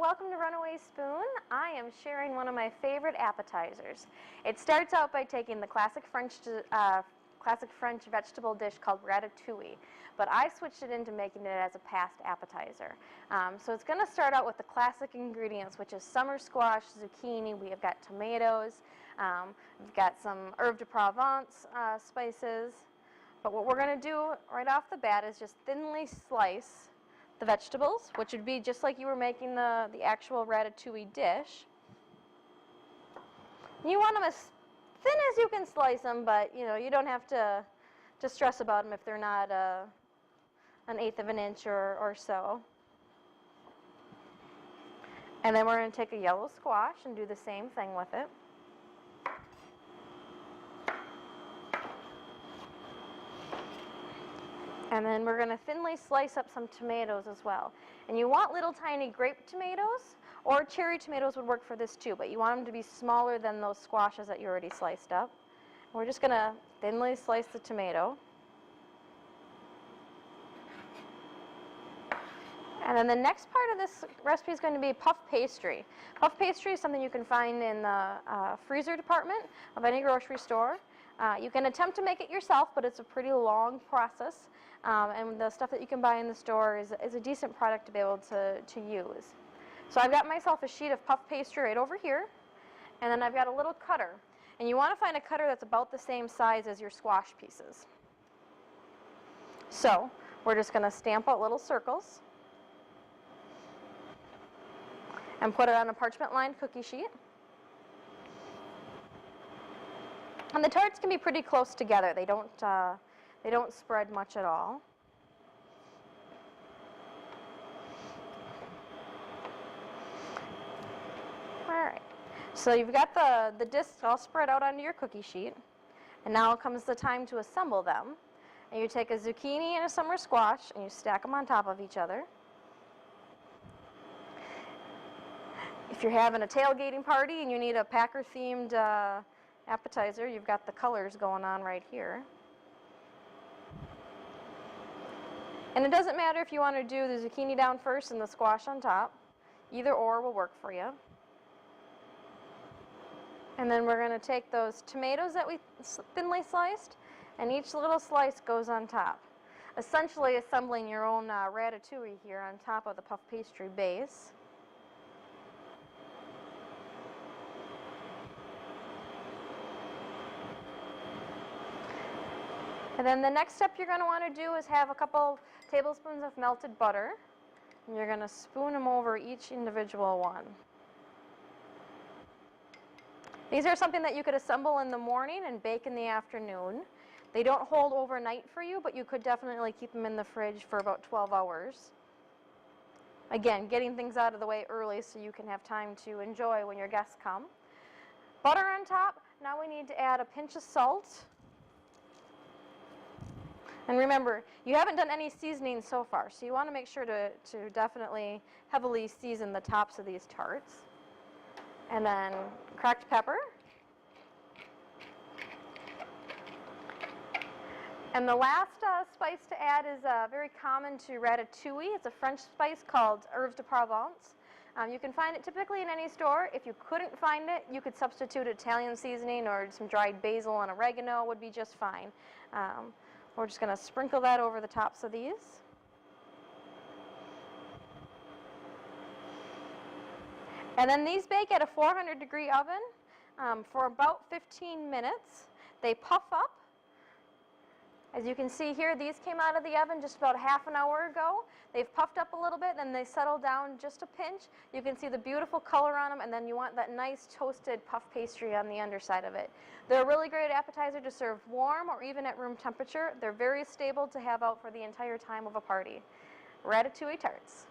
welcome to Runaway Spoon. I am sharing one of my favorite appetizers. It starts out by taking the classic French vegetable dish called ratatouille, but I switched it into making it as a past appetizer. So it's going to start out with the classic ingredients, which is summer squash, zucchini, we have got tomatoes, we've got some herbe de Provence spices. But what we're going to do right off the bat is just thinly slice the vegetables, which would be just like you were making the actual ratatouille dish. You want them as thin as you can slice them, but you don't have to stress about them if they're not an eighth of an inch or so. And then we're going to take a yellow squash and do the same thing with it. And then we're going to thinly slice up some tomatoes as well. And you want little tiny grape tomatoes, or cherry tomatoes would work for this too, but you want them to be smaller than those squashes that you already sliced up. And we're just going to thinly slice the tomato. And then the next part of this recipe is going to be puff pastry. Puff pastry is something you can find in the freezer department of any grocery store. You can attempt to make it yourself, but it's a pretty long process. And the stuff that you can buy in the store is a decent product to be able to use. So I've got myself a sheet of puff pastry right over here, and then I've got a little cutter. And you want to find a cutter that's about the same size as your squash pieces. So we're just going to stamp out little circles and put it on a parchment-lined cookie sheet. And the tarts can be pretty close together. They don't spread much at all. All right. So you've got the discs all spread out onto your cookie sheet. And now comes the time to assemble them. And you take a zucchini and a summer squash and you stack them on top of each other. If you're having a tailgating party and you need a Packer-themed appetizer, you've got the colors going on right here. And it doesn't matter if you want to do the zucchini down first and the squash on top. Either or will work for you. And then we're going to take those tomatoes that we thinly sliced, and each little slice goes on top, essentially assembling your own ratatouille here on top of the puff pastry base. And then the next step you're going to want to do is have a couple tablespoons of melted butter, and you're going to spoon them over each individual one. These are something that you could assemble in the morning and bake in the afternoon. They don't hold overnight for you, but you could definitely keep them in the fridge for about 12 hours. Again, getting things out of the way early so you can have time to enjoy when your guests come. Butter on top. Now we need to add a pinch of salt. And remember, you haven't done any seasoning so far, so you want to make sure to definitely heavily season the tops of these tarts. And then cracked pepper. And the last spice to add is very common to ratatouille. It's a French spice called herbe de Provence. You can find it typically in any store. If you couldn't find it, you could substitute Italian seasoning, or some dried basil and oregano would be just fine. We're just going to sprinkle that over the tops of these. And then these bake at a 400-degree oven for about 15 minutes. They puff up. As you can see here, these came out of the oven just about half an hour ago. They've puffed up a little bit, then they settle down just a pinch. You can see the beautiful color on them, and then you want that nice toasted puff pastry on the underside of it. They're a really great appetizer to serve warm or even at room temperature. They're very stable to have out for the entire time of a party. Ratatoulli Tarts.